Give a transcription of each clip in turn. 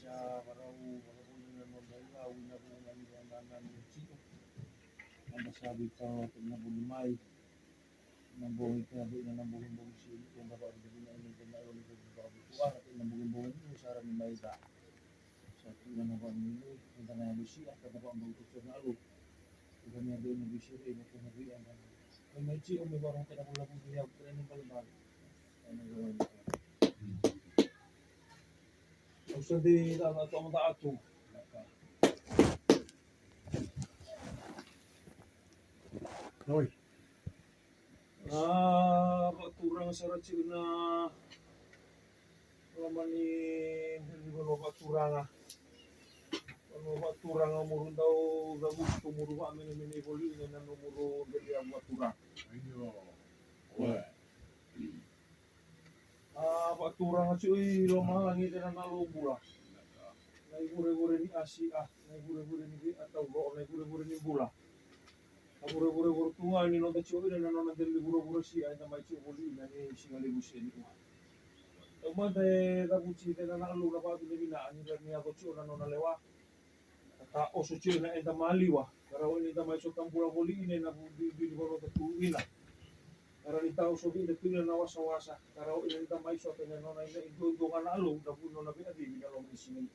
siya parang walaupun naman dalaw na kung naliwandanan ng sino. Ang masabi ka na bulimay ng buong ikabi na ng buong sino kung dapat hindi na ini na ulit ng babutuan at ng buong ito sa rin may da. Sa tuwa na ba nilo, yung tanay lusi at dapat ang buto na alo. Kung niya doon ng bisyo rin at nabiyan na. Kung may siyo may barang tinakula kong diyaw, kaya ng balbal. Ano gawin ito? Sa di ang ato ang ato. Hoy. Paturang sa ratsi na naman ni hindi mo paturang paturang murun daw gusto muru kami ni miniboli ni na numero dari ang paturang. Ayo. Wah. Paturang at siya lo malangit na nalubula. Naigure-gure ni Asia, naigure-gure ni atau go naigure-gure ni bula. Gure-gure tunga ni nonta ciò na non del gure-gure si ay na mai ciò boli na ni singali busi ni. Umade da buci na nalu na pa ni bina ni ni ako ciò na non lewa. Ta oso ciò na enda maliwa. Karo ni da mai ciò tambula boli ni na di bolo ta tuina. Karo ni tao so di tuina na wasa-wasa. Karo ni da mai ciò na non ay indo nga nalu da puno na bina di bina lo ni singali.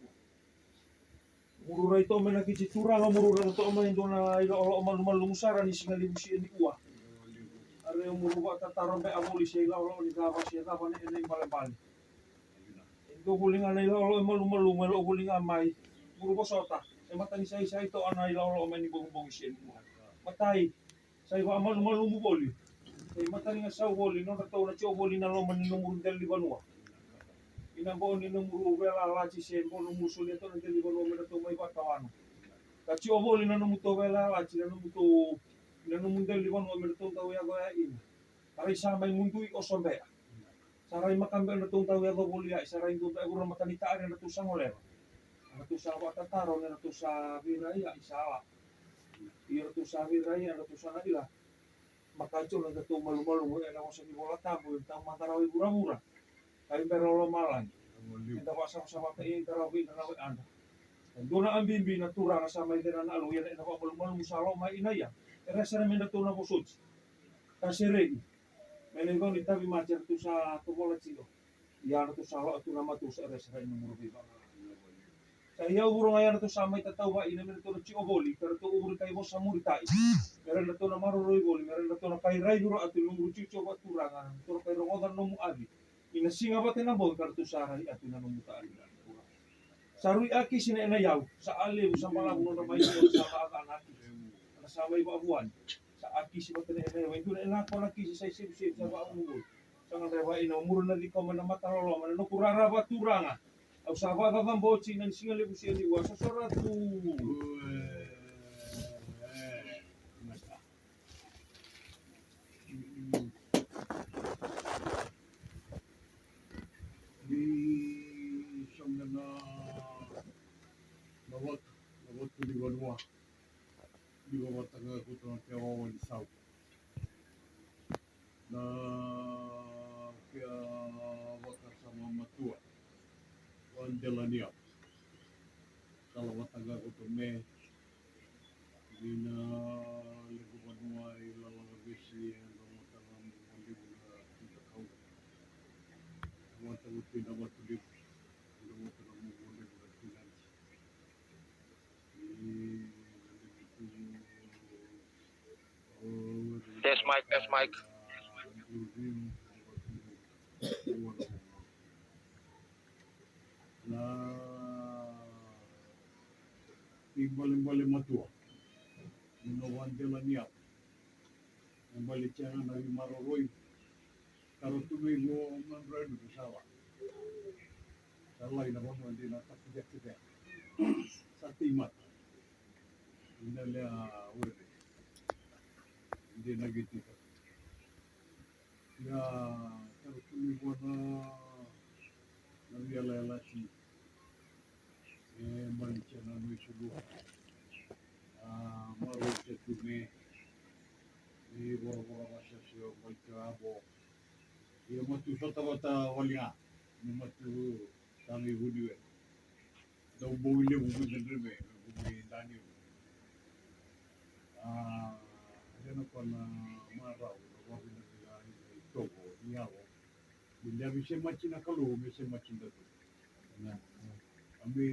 Murura ito may nakicitura nga murura ito may ito na ilo malungsara ni singali busi ni uwa. Are yung murura tatarang may amuli siya ilo ni gaba siya gaba ni inay malabali. Ito hulingan na ilo malumalo hulingan may murura sota. Sa mata ni sa ito ana ilo may ni bong siya ni uwa. Matay sa iba malumuboli. Sa mata ni nga sa boli no nataw na siya boli na loman ni numurundel di banua. Inambo ni numuru vela la ci sembo no musul itu nanti di bawah mereka tuh mai patawan. Kaci obol ina numuto vela la ci numuto ina numundel di bawah mereka tuh tahu ya goya ini. Kari sama yang muntui osombe. Sarai makambe na tuh tahu ya go bolia, sarai tuh tahu rumah kanita ada na tuh sangoler. Na tuh sa wata taro na tuh sa biraya isala. Iya tuh sa biraya na tuh sa naila. Makaco na tuh malu-malu na ko sa bola tabu, tang matarawi murah-murah. Kain berolo malang. Kita pasang sama kain terawi na nawi anda. Dona ang bimbi na tura na sa may dinan alu yan na ko malumalo musalo may inaya. Resa na minda tuna busud. Kasi regi. Melengon itabi macer tu sa tubola cido. Yan tu salo tu nama tu sa resa na murubi ba. Saya urang ayan tu sa may tatawa ina minda tu ci oboli pero tu uri kay mo sa muritai. Meron na tu na maruroi boli, meron na tu na kay ray duro at lumuru cico ba turangan. Tu kay rongodan no mu abi. Inasinga ba tinabon kartu saray at tinanumutaan nila. Sarui aki sinayaw sa aliw sa mga na may sa kaanak. Sa may babuan. Sa aki si matinayaw. Ito na inako na kisi sa isip-isip sa baumugol. Sa nga rewa inaumuro na di ko man na matarolo. Manano kurara ba turanga. Au sa bata ng botsi ng singali busi di wa sa soratu. Lawat ko di banua. Di bawah tangga ko to kaya wawan south. Na kaya wakar sama matua. Wan delania. Kalau tangga ko to me dina lego banua ilalang besi yang matalam mandi bula kita kau. Wata uti na watu Test mic, test mic. Na ibalik-balik matua. Inawan dela niap. Ang balik siya na maroroy. Karo tuloy mo mandrayo sa sawa. Salay na mo hindi na tapijak-tijak. Sa timat. Inalya urde. Hindi nagitita. Ya karo tuloy mo na nalala si balik siya na may sulo. Maroy siya tuloy. Boro-boro siya siya balik abo. Ia matu sota wata walia, ni matu kami hudiwe. Daw bawili mo gudre bubuli tani. Ano pa na maraw, wala na nila Togo, Niago. Hindi abi siya machin akalu, may siya machin dato. Ami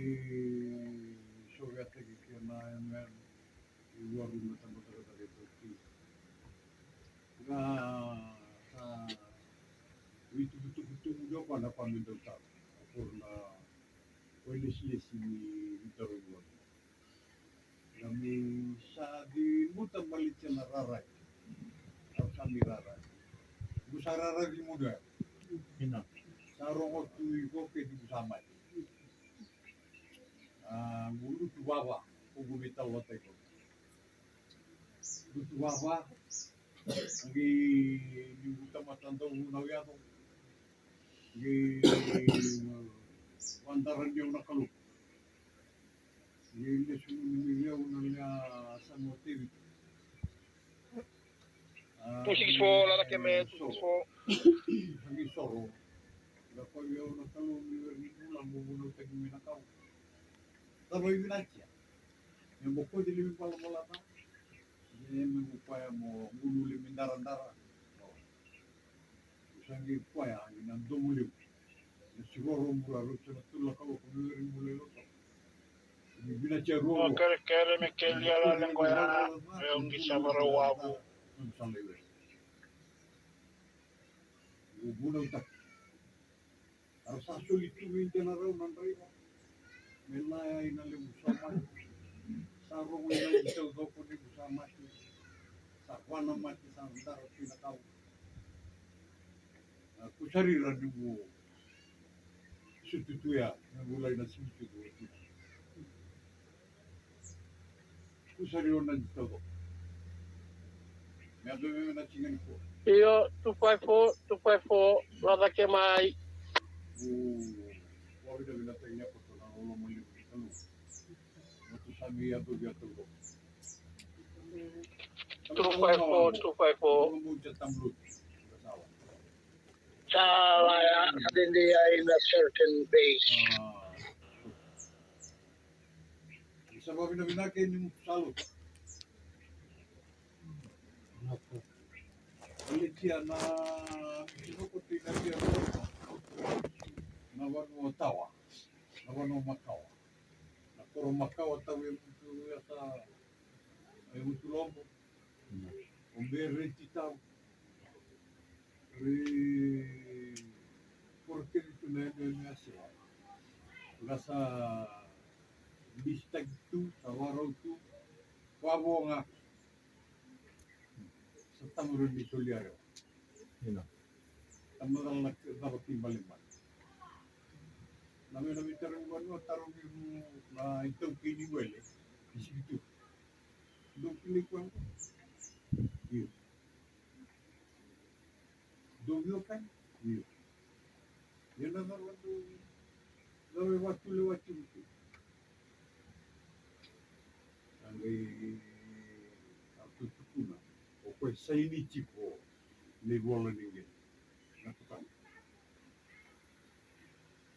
Soviet ke na yan luar rumah tangga dari Turki. Nga sa itu muda pada paminta tak, karena polisi sini itu luar. Kami sa di muta balik na raray, atau kami raray. Busa raray di muda. Ina. Sa rokok tu iko ke di busamay. Mulu tu bawa, pagumita wata iko. Tu bawa, ngi di buta matanda unaw yato. Ngi wandaran yung nakalup. Ngi sumuniliyaw na niya sa motiv. 264, lalaki may 264. Ngi soro. Dapat yung nakalup ni ulang bubunod tayo minakaw. Taroy binatya. Yung buko dili pala ta. Yung upaya mo gululi mindaran-daran. Sangi upaya ng dumuliw. Siguro mula rutsa na tulak ako kung yung mula rutsa. Binatya rolo. Kere me kelia la lengua ya, yung gisa marawabu. Ang sanliwes. Ubunaw tak. Arasa sulit tuwing tinaraw ng rito. Melaya inalim sama. Sarong inalim itaw daw ko ni sama. Sakwa na mati sa darap pinakaw. Kusariran yung sututuya na gulay na sinututuya. Kusariran na dito ko. May abdomen na chingan ko. Iyo 254, lalaki may Wala na binatay niya po na ulo mo yung kalu. Ito sabi yato ko. 254. Ano mo dyan tamlot? Kasawa. Sa hindi ay in a certain base. Isa ba binabinakin yung salot? Ulit siya na sinukuti na siya na wano tawa, na wano makawa. Na puro makawa tawa yung sa yung tulombo. Umbere titaw. Porque ito na yun siya. Wala sa listag tu, sa waraw tu, wabo nga sa tamuron ni Tulyaro. Ina. Tamuron na dapat timbaliman. Namin tarong ano, tarong yung itong kiniwele. Isip ito. Itong pinikuan ko. Iyo. Dugyo kan? Iyo. Yan na naman doon. Gawin watuli ito. Ang tutupuna. O kaya sa inichi po, nagwala ningin. Natukan.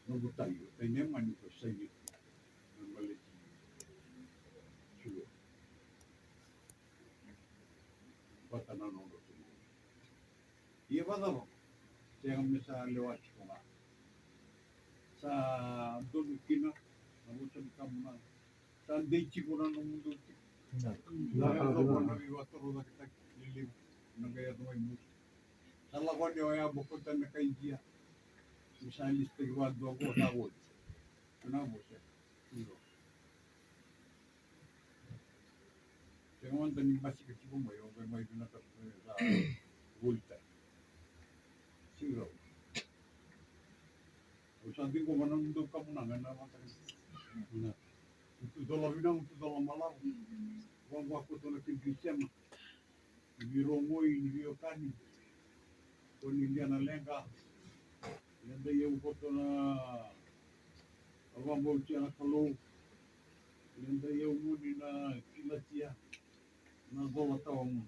Nagutayo. Tayo naman ito sa inichi. Nang balik. Sulo. Patanan ng roto. Iya ba daw? Siya kami sa lewat ko nga. Sa doon kina. Nabutan ka muna. Sa andechi ko na nung mundo. Ina. Lagi ako na iwaturo na kita lilim. Nagaya ito may muso. Sa lakon niyo ay abukutan na kay Gia. Misalis tigwado ako sa wood. Kunabo siya. Siro. Siya naman taning basi kasi ko may okay may dunakat sa vulta. Siro. O sabi ko manundog ka muna nga naman tayo. Itu dalam bidang itu dalam malam. Wang waktu tu nak kisah di Romoi di Yokani. Kon Indiana lenga. Nanda yung foto na awang bauchi na kalau. Nanda yung muni na kilatia na dola tawang.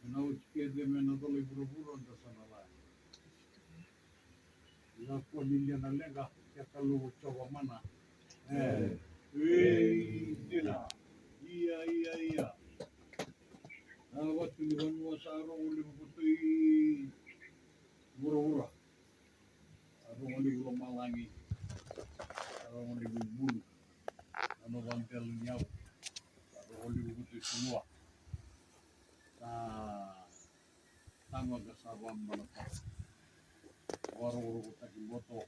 Na uchke de me na dola buru-buru anda sana la. Na kon Indiana lenga ya kalau coba mana. Iya. Waktu di Banua Sarong udah putih murah-murah. Sarong udah belum malangi. Sarong udah bulu. Ano bantel nyaw. Sarong udah putih semua. Sama kesabam mana. Warung-warung kita boto.